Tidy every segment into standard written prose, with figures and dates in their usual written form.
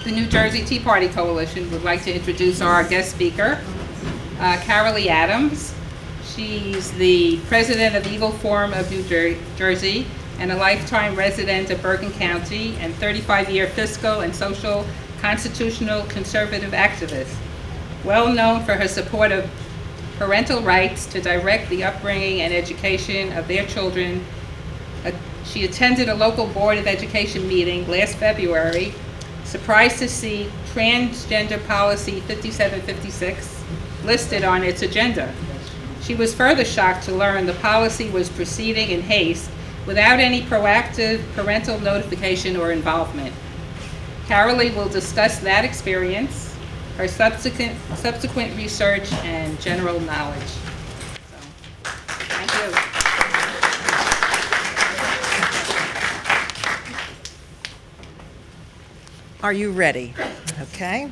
the New Jersey Tea Party Coalition would like to introduce our guest speaker, Carolee Adams. She's the president of Eagle Forum of New Jersey and a lifetime resident of Bergen County and 35-year fiscal and social constitutional conservative activist. Well known for her support of parental rights to direct the upbringing and education of their children. She attended a local Board of Education meeting last February, surprised to see Transgender Policy 5756 listed on its agenda. She was further shocked to learn the policy was proceeding in haste without any proactive parental notification or involvement. Carolee will discuss that experience, her subsequent research, and general knowledge. So, thank you. Are you ready? Okay.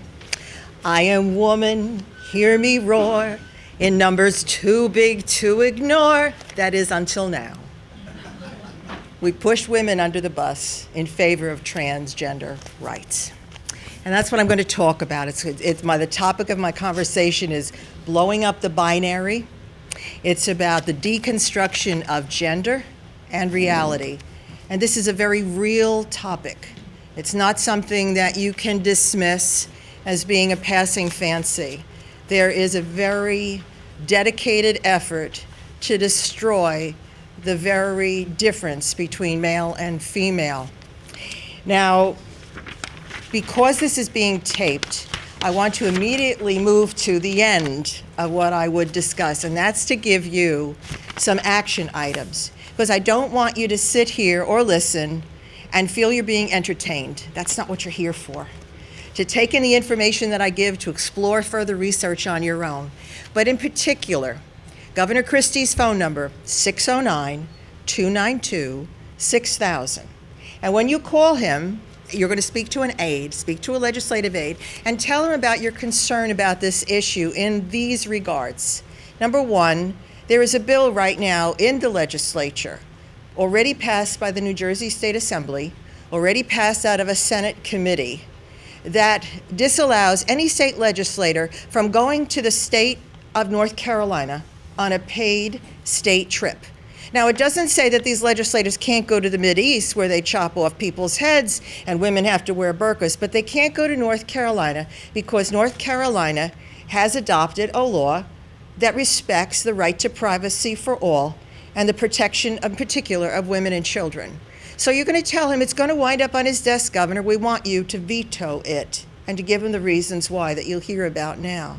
I am woman, hear me roar, in numbers too big to ignore. That is until now. We push women under the bus in favor of transgender rights. And that's what I'm going to talk about. The topic of my conversation is blowing up the binary. It's about the deconstruction of gender and reality. And this is a very real topic. It's not something that you can dismiss as being a passing fancy. There is a very dedicated effort to destroy the very difference between male and female. Now, because this is being taped, I want to immediately move to the end of what I would discuss, and that's to give you some action items, because I don't want you to sit here or listen and feel you're being entertained. That's not what you're here for. To take in the information that I give, to explore further research on your own. But in particular, Governor Christie's phone number, 609-292-6000. And when you call him, you're going to speak to an aide, speak to a legislative aide, and tell him about your concern about this issue in these regards. Number one, there is a bill right now in the legislature, already passed by the New Jersey State Assembly, already passed out of a Senate committee, that disallows any state legislator from going to the state of North Carolina on a paid state trip. Now, it doesn't say that these legislators can't go to the Mideast where they chop off people's heads and women have to wear burqas, but they can't go to North Carolina because North Carolina has adopted a law that respects the right to privacy for all and the protection in particular of women and children. So you're going to tell him it's going to wind up on his desk, Governor. We want you to veto it and to give him the reasons why that you'll hear about now.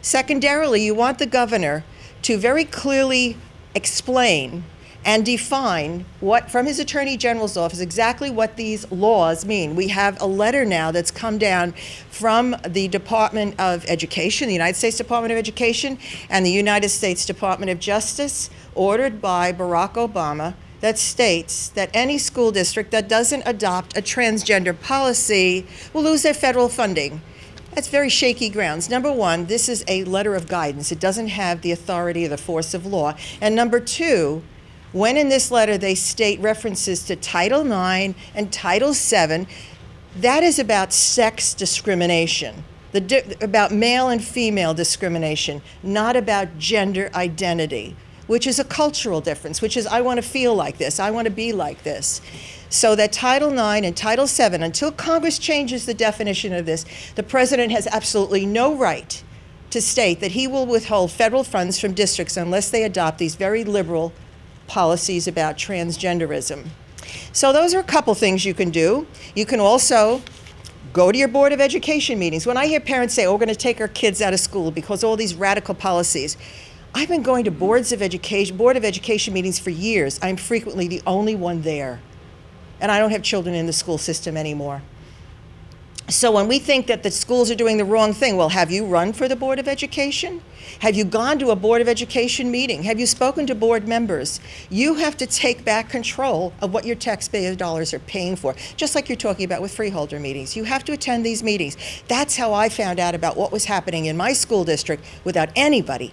Secondarily, you want the governor to very clearly explain and define what, from his Attorney General's office, exactly what these laws mean. We have a letter now that's come down from the Department of Education, the United States Department of Education, and the United States Department of Justice, ordered by Barack Obama, that states that any school district that doesn't adopt a transgender policy will lose their federal funding. That's very shaky grounds. Number one, this is a letter of guidance. It doesn't have the authority or the force of law. And number two, when in this letter they state references to Title IX and Title VII, that is about sex discrimination, about male and female discrimination, not about gender identity, which is a cultural difference, which is I want to feel like this, I want to be like this. So that Title IX and Title VII, until Congress changes the definition of this, the president has absolutely no right to state that he will withhold federal funds from districts unless they adopt these very liberal policies about transgenderism. So those are a couple things you can do. You can also go to your Board of Education meetings. When I hear parents say, oh, we're going to take our kids out of school because of all these radical policies, I've been going to Board of Education meetings for years. I'm frequently the only one there. And I don't have children in the school system anymore. So when we think that the schools are doing the wrong thing, well, have you run for the Board of Education? Have you gone to a Board of Education meeting? Have you spoken to board members? You have to take back control of what your taxpayer dollars are paying for, just like you're talking about with freeholder meetings. You have to attend these meetings. That's how I found out about what was happening in my school district without anybody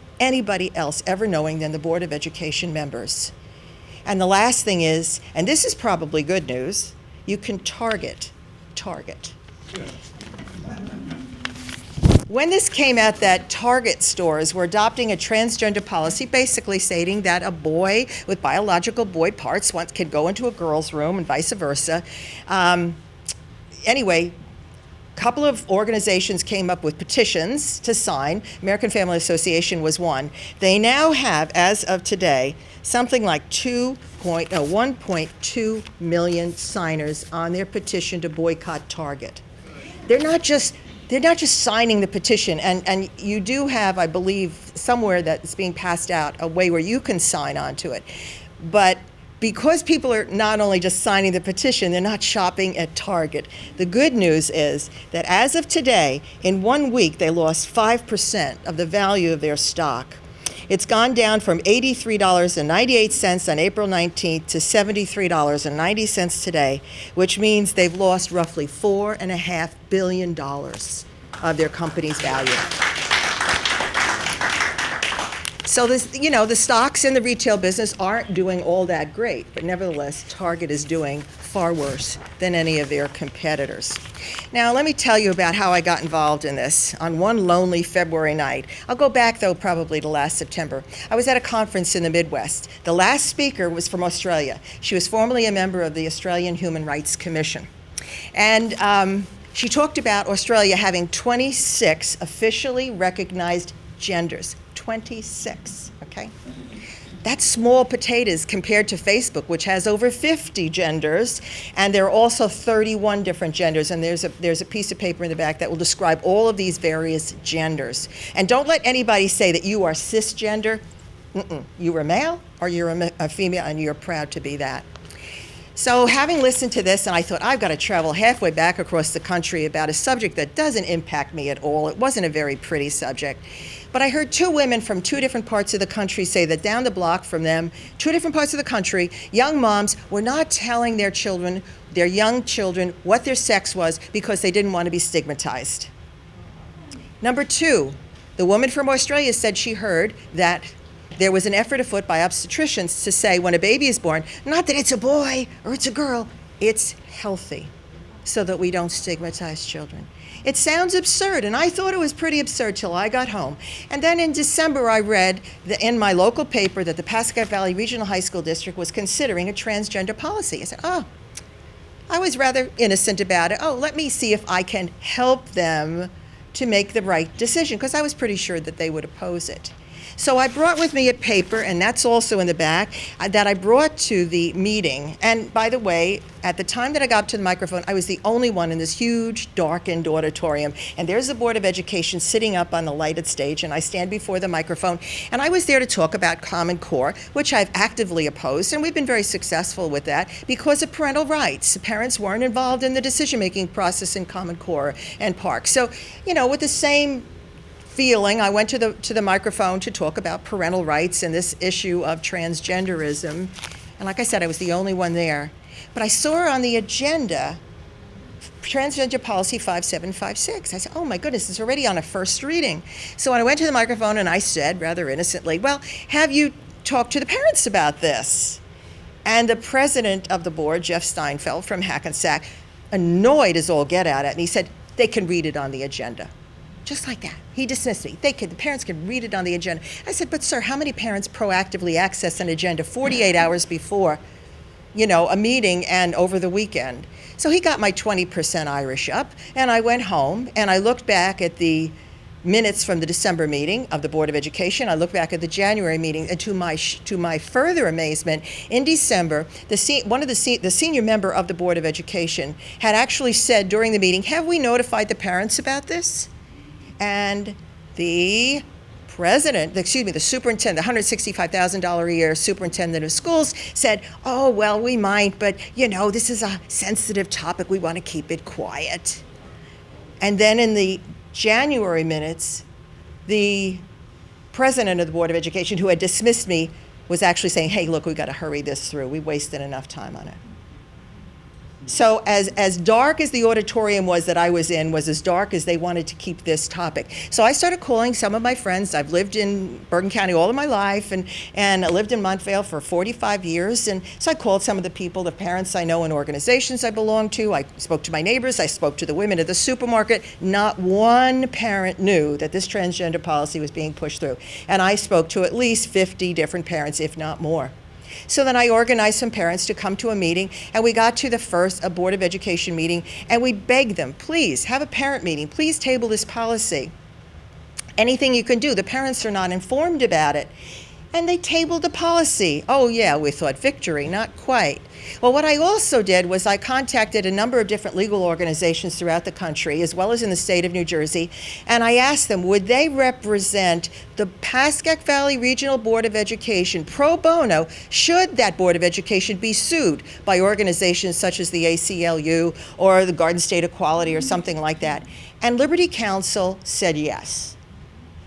else ever knowing than the Board of Education members. And the last thing is, and this is probably good news, you can target. When this came out that Target stores were adopting a transgender policy, basically stating that a boy with biological boy parts could go into a girl's room and vice versa. Anyway, a couple of organizations came up with petitions to sign. American Family Association was one. They now have, as of today, something like 1.2 million signers on their petition to boycott Target. They're not just signing the petition, and you do have, I believe, somewhere that's being passed out, a way where you can sign onto it. But because people are not only just signing the petition, they're not shopping at Target. The good news is that as of today, in 1 week, they lost 5% of the value of their stock. It's gone down from $83.98 on April 19th to $73.90 today, which means they've lost roughly $4.5 billion of their company's value. So this, the stocks in the retail business aren't doing all that great, but nevertheless, Target is doing far worse than any of their competitors. Now, let me tell you about how I got involved in this on one lonely February night. I'll go back, though, probably to last September. I was at a conference in the Midwest. The last speaker was from Australia. She was formerly a member of the Australian Human Rights Commission. And she talked about Australia having 26 officially recognized genders. 26, okay? That's small potatoes compared to Facebook, which has over 50 genders, and there are also 31 different genders, and there's a piece of paper in the back that will describe all of these various genders. And don't let anybody say that you are cisgender. You are male or you're a female, and you're proud to be that. So having listened to this, and I thought, I've got to travel halfway back across the country about a subject that doesn't impact me at all. It wasn't a very pretty subject. But I heard two women from two different parts of the country say that down the block from them, two different parts of the country, young moms were not telling their young children, what their sex was because they didn't want to be stigmatized. Number two, the woman from Australia said she heard that there was an effort afoot by obstetricians to say when a baby is born, not that it's a boy or it's a girl, it's healthy, so that we don't stigmatize children. It sounds absurd, and I thought it was pretty absurd till I got home. And then in December, I read in my local paper that the Pascagoula Valley Regional High School District was considering a transgender policy. I said, I was rather innocent about it. Let me see if I can help them to make the right decision, because I was pretty sure that they would oppose it. So I brought with me a paper, and that's also in the back, that I brought to the meeting. And by the way, at the time that I got up to the microphone, I was the only one in this huge, darkened auditorium. And there's the Board of Education sitting up on the lighted stage, and I stand before the microphone. And I was there to talk about Common Core, which I've actively opposed, and we've been very successful with that because of parental rights. The parents weren't involved in the decision-making process in Common Core and Park. So, with the same feeling, I went to the microphone to talk about parental rights and this issue of transgenderism. And like I said, I was the only one there. But I saw on the agenda, Transgender Policy 5756. I said, oh my goodness, it's already on a first reading. So when I went to the microphone and I said, rather innocently, well, have you talked to the parents about this? And the president of the board, Jeff Steinfeld from Hackensack, annoyed as all get out, and he said, they can read it on the agenda. Just like that. He dismissed me. The parents can read it on the agenda. I said, but sir, how many parents proactively access an agenda 48 hours before, a meeting and over the weekend? So he got my 20% Irish up, and I went home, and I looked back at the minutes from the December meeting of the Board of Education. I looked back at the January meeting, and to my further amazement, in December, the senior member of the Board of Education had actually said during the meeting, have we notified the parents about this? And the superintendent, the $165,000 a year superintendent of schools said, oh, well, we might, but, this is a sensitive topic. We want to keep it quiet. And then in the January minutes, the president of the Board of Education, who had dismissed me, was actually saying, hey, look, we've got to hurry this through. We wasted enough time on it. So as dark as the auditorium was that I was in was as dark as they wanted to keep this topic. So I started calling some of my friends. I've lived in Bergen County all of my life, and I lived in Montvale for 45 years. And so I called some of the people, the parents I know and organizations I belong to. I spoke to my neighbors. I spoke to the women at the supermarket. Not one parent knew that this transgender policy was being pushed through. And I spoke to at least 50 different parents, if not more. So then I organized some parents to come to a meeting, and we got to the first Board of Education meeting, and we begged them, please have a parent meeting, please table this policy. Anything you can do. The parents are not informed about it. And they tabled the policy. Oh yeah, we thought victory, not quite. Well, what I also did was I contacted a number of different legal organizations throughout the country, as well as in the state of New Jersey, and I asked them, would they represent the Pascack Valley Regional Board of Education pro bono, should that Board of Education be sued by organizations such as the ACLU or the Garden State Equality or something like that? And Liberty Counsel said yes.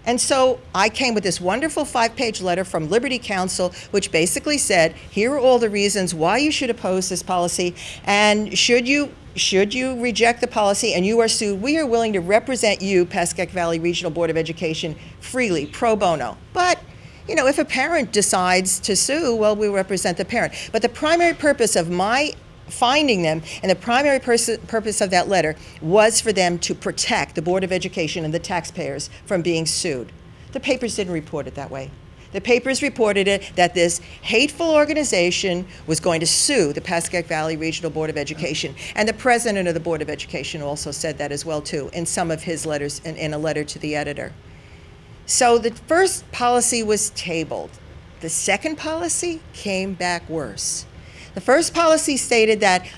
And so I came with this wonderful 5-page letter from Liberty Counsel, which basically said, here are all the reasons why you should oppose this policy, and should you reject the policy and you are sued, we are willing to represent you, Pascack Valley Regional Board of Education, freely, pro bono. But if a parent decides to sue, well, we represent the parent. But the primary purpose of my finding them, and the primary purpose of that letter was for them to protect the Board of Education and the taxpayers from being sued. The papers didn't report it that way. The papers reported it that this hateful organization was going to sue the Pascack Valley Regional Board of Education. And the president of the Board of Education also said that as well, too, in some of his letters, in a letter to the editor. So the first policy was tabled. The second policy came back worse. The first policy stated that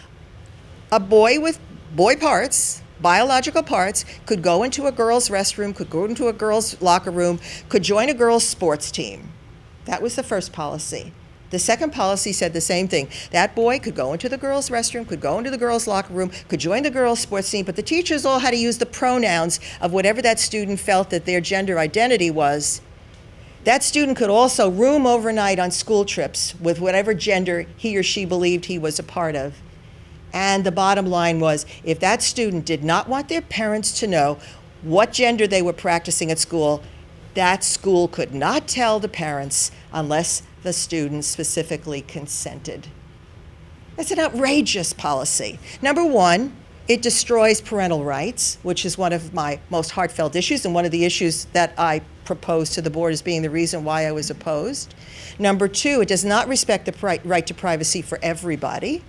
a boy with boy parts, biological parts, could go into a girl's restroom, could go into a girl's locker room, could join a girl's sports team. That was the first policy. The second policy said the same thing. That boy could go into the girl's restroom, could go into the girl's locker room, could join the girl's sports team, but the teachers all had to use the pronouns of whatever that student felt that their gender identity was. That student could also room overnight on school trips with whatever gender he or she believed he was a part of. And the bottom line was, if that student did not want their parents to know what gender they were practicing at school, that school could not tell the parents unless the student specifically consented. That's an outrageous policy. Number one, it destroys parental rights, which is one of my most heartfelt issues and one of the issues that I proposed to the board as being the reason why I was opposed. Number two, it does not respect the right to privacy for everybody.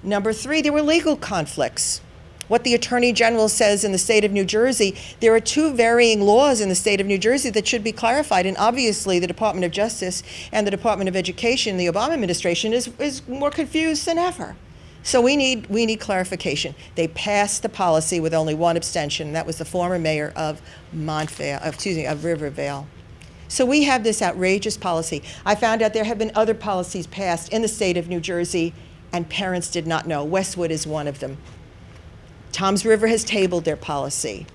Number three, there were legal conflicts. What the Attorney General says in the state of New Jersey, there are two varying laws in the state of New Jersey that should be clarified, and obviously the Department of Justice and the Department of Education, the Obama administration, is more confused than ever. So we need clarification. They passed the policy with only one abstention, and that was the former mayor of Rivervale. So we have this outrageous policy. I found out there have been other policies passed in the state of New Jersey, and parents did not know. Westwood is one of them. Toms River has tabled their policy.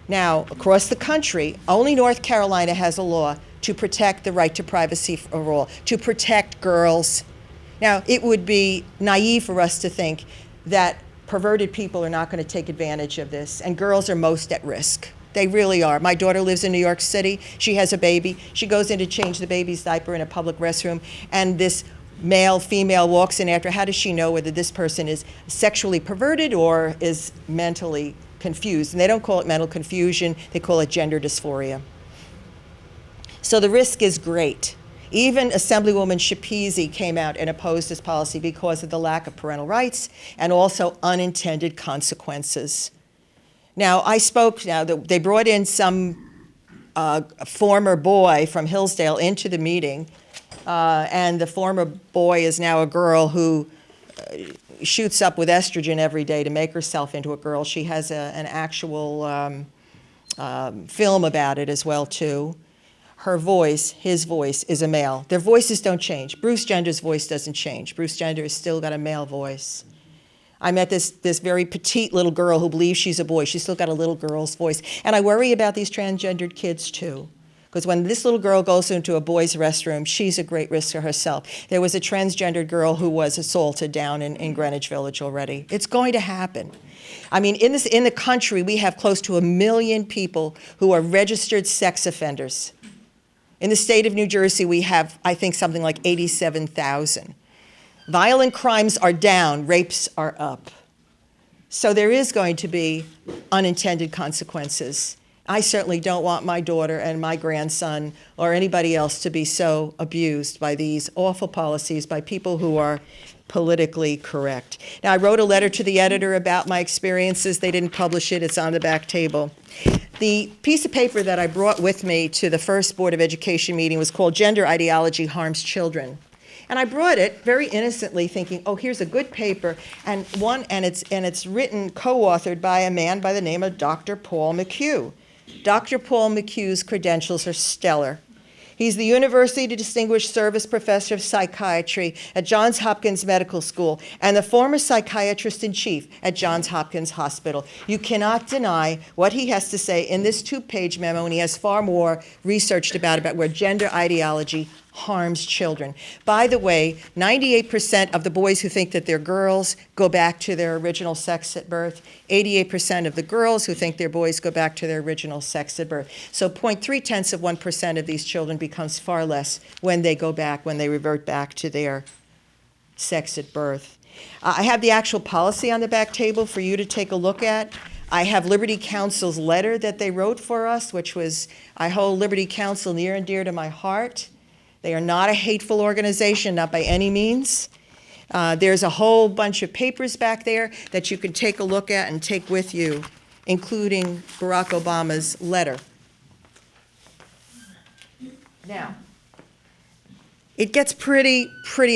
Now, across the country, only North Carolina has a law to protect the right to privacy for all, to protect girls. Now, it would be naive for us to think that perverted people are not going to take advantage of this, and girls are most at risk. They really are. My daughter lives in New York City. She has a baby. She goes in to change the baby's diaper in a public restroom, and this male, female walks in after. How does she know whether this person is sexually perverted or is mentally confused? And they don't call it mental confusion. They call it gender dysphoria. So the risk is great. Even Assemblywoman Shapizi came out and opposed this policy because of the lack of parental rights and also unintended consequences. Now, they brought in some former boy from Hillsdale into the meeting, and the former boy is now a girl who shoots up with estrogen every day to make herself into a girl. She has an actual film about it as well, too. Her voice, his voice, is a male. Their voices don't change. Bruce Jenner's voice doesn't change. Bruce Jenner has still got a male voice. I met this very petite little girl who believes she's a boy. She's still got a little girl's voice. And I worry about these transgendered kids, too, Because when this little girl goes into a boys' restroom, she's a great risk to herself. There was a transgendered girl who was assaulted down in Greenwich Village already. It's going to happen. I mean, in the country, we have close to 1 million people who are registered sex offenders. In the state of New Jersey, we have, I think, something like 87,000. Violent crimes are down, rapes are up. So there is going to be unintended consequences. I certainly don't want my daughter and my grandson or anybody else to be so abused by these awful policies by people who are politically correct. Now, I wrote a letter to the editor about my experiences. They didn't publish it. It's on the back table. The piece of paper that I brought with me to the first Board of Education meeting was called Gender Ideology Harms Children. And I brought it very innocently thinking, oh, here's a good paper, and it's written, co-authored by a man by the name of Dr. Paul McHugh. Dr. Paul McHugh's credentials are stellar. He's the University Distinguished Service Professor of Psychiatry at Johns Hopkins Medical School and the former psychiatrist-in-chief at Johns Hopkins Hospital. You cannot deny what he has to say in this 2-page memo, and he has far more researched about where gender ideology harms children. By the way, 98% of the boys who think that they're girls go back to their original sex at birth. 88% of the girls who think they're boys go back to their original sex at birth. So 0.3% of these children becomes far less when they revert back to their sex at birth. I have the actual policy on the back table for you to take a look at. I have Liberty Counsel's letter that they wrote for us, which was, I hold Liberty Counsel near and dear to my heart. They are not a hateful organization, not by any means. There's a whole bunch of papers back there that you can take a look at and take with you, including Barack Obama's letter. Now, it gets pretty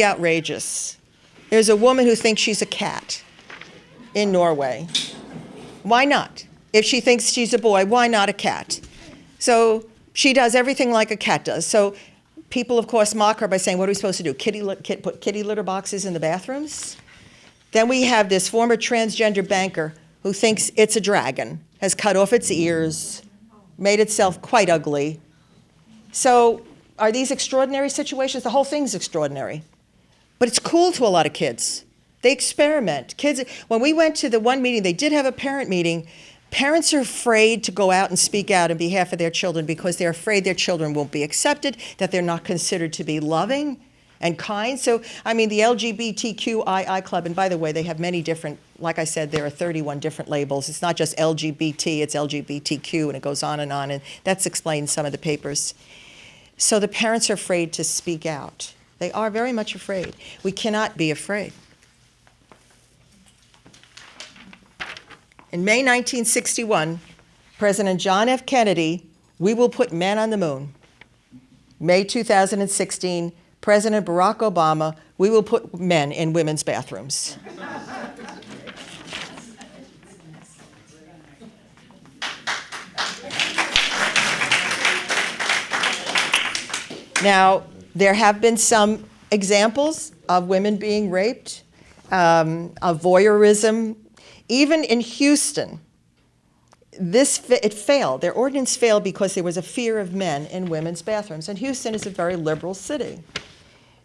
outrageous. There's a woman who thinks she's a cat in Norway. Why not? If she thinks she's a boy, why not a cat? So she does everything like a cat does. So people, of course, mock her by saying, what are we supposed to do, put kitty litter boxes in the bathrooms? Then we have this former transgender banker who thinks it's a dragon, has cut off its ears, made itself quite ugly. So are these extraordinary situations? The whole thing's extraordinary. But it's cool to a lot of kids. They experiment. Kids, when we went to the one meeting, they did have a parent meeting. Parents are afraid to go out and speak out on behalf of their children because they're afraid their children won't be accepted, that they're not considered to be loving and kind. So, I mean, the LGBTQII club, and by the way, they have many different, like I said, there are 31 different labels. It's not just LGBT, it's LGBTQ, and it goes on, and that's explained in some of the papers. So the parents are afraid to speak out. They are very much afraid. We cannot be afraid. In May 1961, President John F. Kennedy, we will put men on the moon. May 2016, President Barack Obama, we will put men in women's bathrooms. Now, there have been some examples of women being raped, of voyeurism. Even in Houston, it failed. Their ordinance failed because there was a fear of men in women's bathrooms. And Houston is a very liberal city.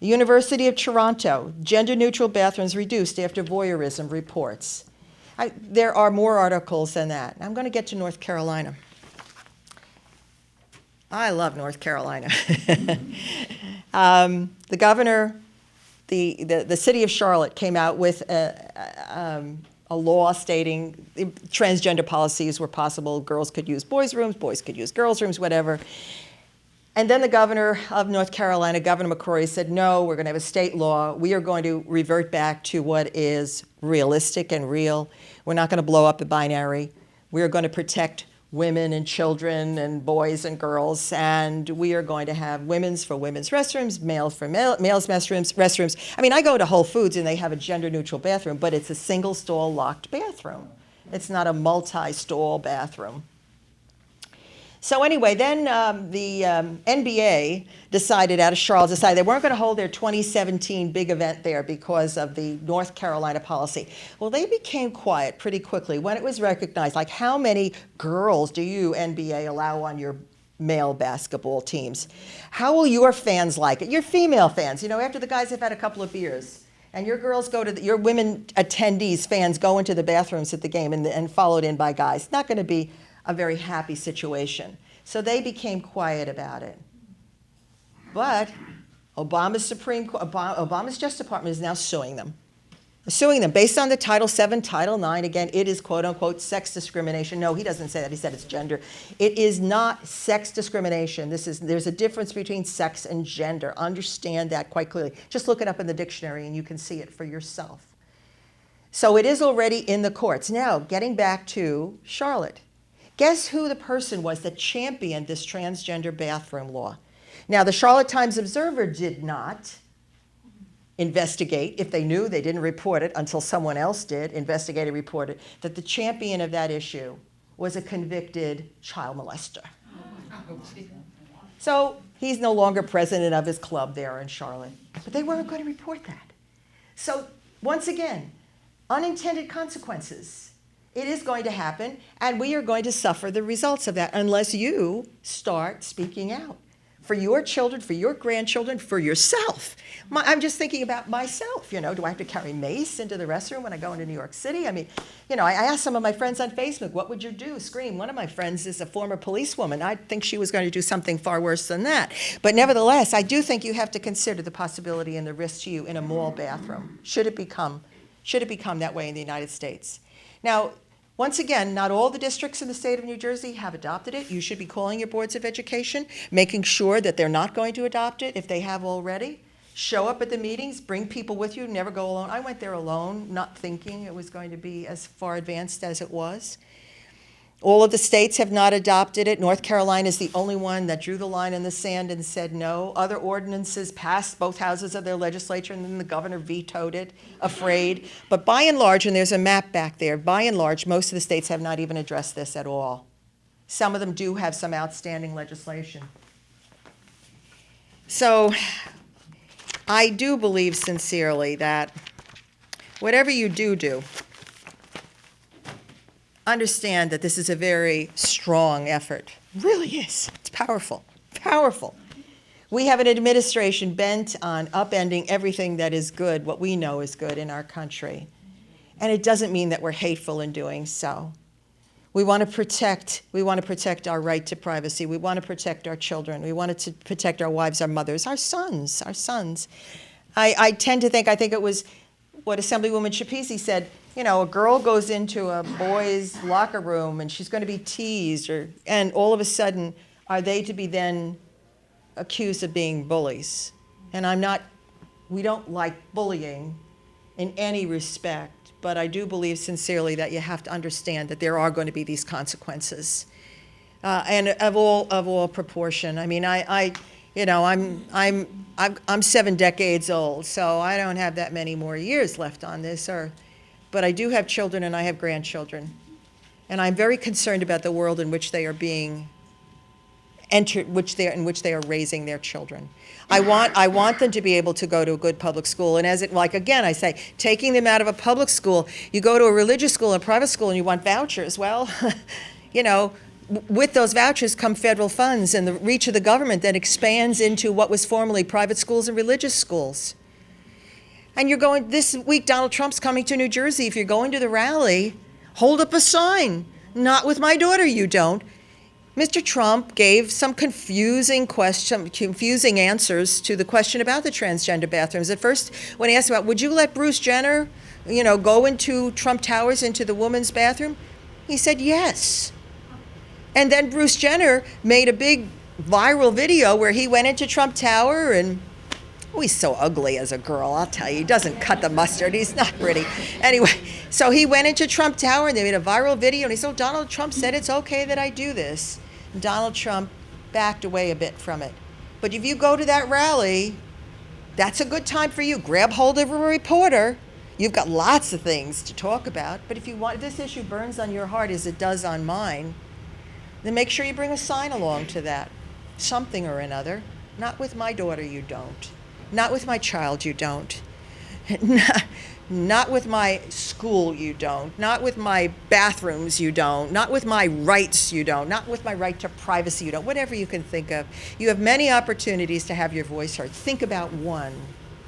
The University of Toronto, gender-neutral bathrooms reduced after voyeurism reports. There are more articles than that. I'm going to get to North Carolina. I love North Carolina. The governor, the city of Charlotte came out with a law stating transgender policies were possible. Girls could use boys' rooms, boys could use girls' rooms, whatever. And then the governor of North Carolina, Governor McCrory, said, no, we're going to have a state law. We are going to revert back to what is realistic and real. We're not going to blow up the binary. We are going to protect women and children and boys and girls, and we are going to have women's for women's restrooms, males for males' restrooms. I mean, I go to Whole Foods and they have a gender-neutral bathroom, but it's a single-stall locked bathroom. It's not a multi-stall bathroom. So anyway, then the NBA out of Charlotte decided they weren't going to hold their 2017 big event there because of the North Carolina policy. Well, they became quiet pretty quickly when it was recognized, like how many girls do you, NBA, allow on your male basketball teams. How will your fans like it? Your female fans, after the guys have had a couple of beers, and your girls go to, your women attendees, fans, go into the bathrooms at the game and followed in by guys. It's not going to be a very happy situation. So they became quiet about it. But Obama's Justice Department is now suing them. Based on the Title VII, Title IX. Again, it is quote unquote sex discrimination. No, he doesn't say that. He said it's gender. It is not sex discrimination. There's a difference between sex and gender. Understand that quite clearly. Just look it up in the dictionary and you can see it for yourself. So it is already in the courts. Now, getting back to Charlotte. Guess who the person was that championed this transgender bathroom law? Now, the Charlotte Times-Observer did not investigate. If they knew, they didn't report it until someone else did, investigate and report it, that the champion of that issue was a convicted child molester. So he's no longer president of his club there in Charlotte. But they weren't going to report that. So once again, unintended consequences. It is going to happen, and we are going to suffer the results of that unless you start speaking out. For your children, for your grandchildren, for yourself. I'm just thinking about myself, do I have to carry mace into the restroom when I go into New York City? I mean, I asked some of my friends on Facebook, what would you do? Scream. One of my friends is a former policewoman. I think she was going to do something far worse than that. But nevertheless, I do think you have to consider the possibility and the risk to you in a mall bathroom. Should it become that way in the United States? Now, once again, not all the districts in the state of New Jersey have adopted it. You should be calling your boards of education, making sure that they're not going to adopt it if they have already. Show up at the meetings, bring people with you, never go alone. I went there alone, not thinking it was going to be as far advanced as it was. All of the states have not adopted it. North Carolina is the only one that drew the line in the sand and said no. Other ordinances passed both houses of their legislature, and then the governor vetoed it, afraid. But by and large, and there's a map back there, by and large, most of the states have not even addressed this at all. Some of them do have some outstanding legislation. So I do believe sincerely that whatever you do, understand that this is a very strong effort. It really is. It's powerful, powerful. We have an administration bent on upending everything that is good, what we know is good in our country. And it doesn't mean that we're hateful in doing so. We want to protect our right to privacy. We want to protect our children. We want to protect our wives, our mothers, our sons. I tend to think, I think it was what Assemblywoman Chapisi said, a girl goes into a boy's locker room and she's going to be teased, and all of a sudden, are they to be then accused of being bullies? And we don't like bullying in any respect, but I do believe sincerely that you have to understand that there are going to be these consequences, and of all proportion. I mean, I'm 7 decades old, so I don't have that many more years left on this earth. But I do have children and I have grandchildren. And I'm very concerned about the world in which they are being entered, in which they are raising their children. I want them to be able to go to a good public school. And again, I say, taking them out of a public school, you go to a religious school, a private school, and you want vouchers. Well, with those vouchers come federal funds and the reach of the government that expands into what was formerly private schools and religious schools. And this week, Donald Trump's coming to New Jersey. If you're going to the rally, hold up a sign. Not with my daughter, you don't. Mr. Trump gave some confusing answers to the question about the transgender bathrooms. At first, when he asked about, would you let Bruce Jenner, go into Trump Towers, into the women's bathroom? He said yes. And then Bruce Jenner made a big viral video where he went into Trump Tower and he's so ugly as a girl, I'll tell you. He doesn't cut the mustard. He's not pretty. Anyway, so he went into Trump Tower, and they made a viral video, and he said, Donald Trump said it's okay that I do this. And Donald Trump backed away a bit from it. But if you go to that rally, that's a good time for you. Grab hold of a reporter. You've got lots of things to talk about. But if this issue burns on your heart as it does on mine, then make sure you bring a sign along to that. Something or another. Not with my daughter, you don't. Not with my child, you don't. Not with my school, you don't. Not with my bathrooms, you don't. Not with my rights, you don't. Not with my right to privacy, you don't. Whatever you can think of. You have many opportunities to have your voice heard. Think about one.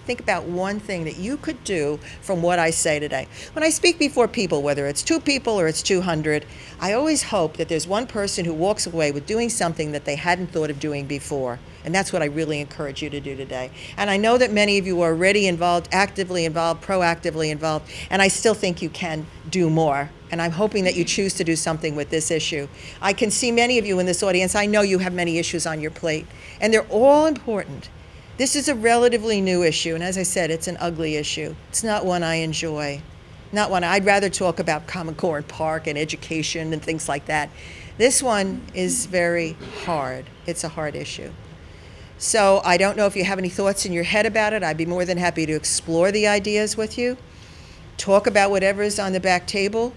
Think about one thing that you could do from what I say today. When I speak before people, whether it's 2 people or it's 200, I always hope that there's one person who walks away with doing something that they hadn't thought of doing before. And that's what I really encourage you to do today. And I know that many of you are already involved, actively involved, proactively involved, and I still think you can do more. And I'm hoping that you choose to do something with this issue. I can see many of you in this audience. I know you have many issues on your plate, and they're all important. This is a relatively new issue, and as I said, it's an ugly issue. It's not one I enjoy. Not one. I'd rather talk about Common Core and Park and education and things like that. This one is very hard. It's a hard issue. So I don't know if you have any thoughts in your head about it. I'd be more than happy to explore the ideas with you, talk about whatever is on the back table,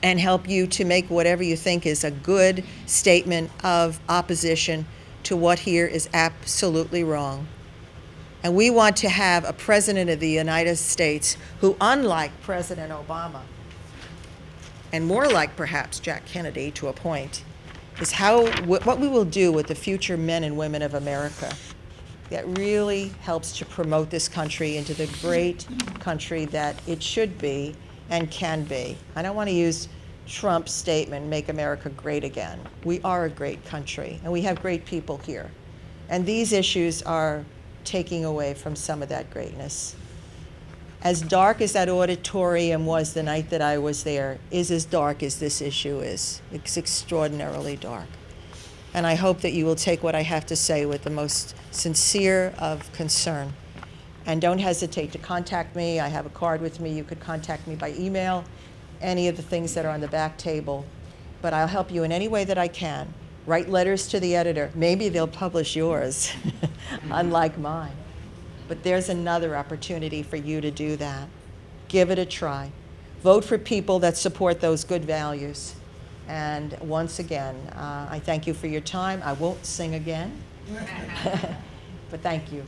and help you to make whatever you think is a good statement of opposition to what here is absolutely wrong. And we want to have a president of the United States who, unlike President Obama, and more like perhaps Jack Kennedy to a point, is what we will do with the future men and women of America that really helps to promote this country into the great country that it should be and can be. I don't want to use Trump's statement, make America great again. We are a great country, and we have great people here. And these issues are taking away from some of that greatness. As dark as that auditorium was the night that I was there, is as dark as this issue is. It's extraordinarily dark. And I hope that you will take what I have to say with the most sincere of concern. And don't hesitate to contact me. I have a card with me. You could contact me by email, any of the things that are on the back table. But I'll help you in any way that I can. Write letters to the editor. Maybe they'll publish yours, unlike mine. But there's another opportunity for you to do that. Give it a try. Vote for people that support those good values. And once again, I thank you for your time. I won't sing again, but thank you.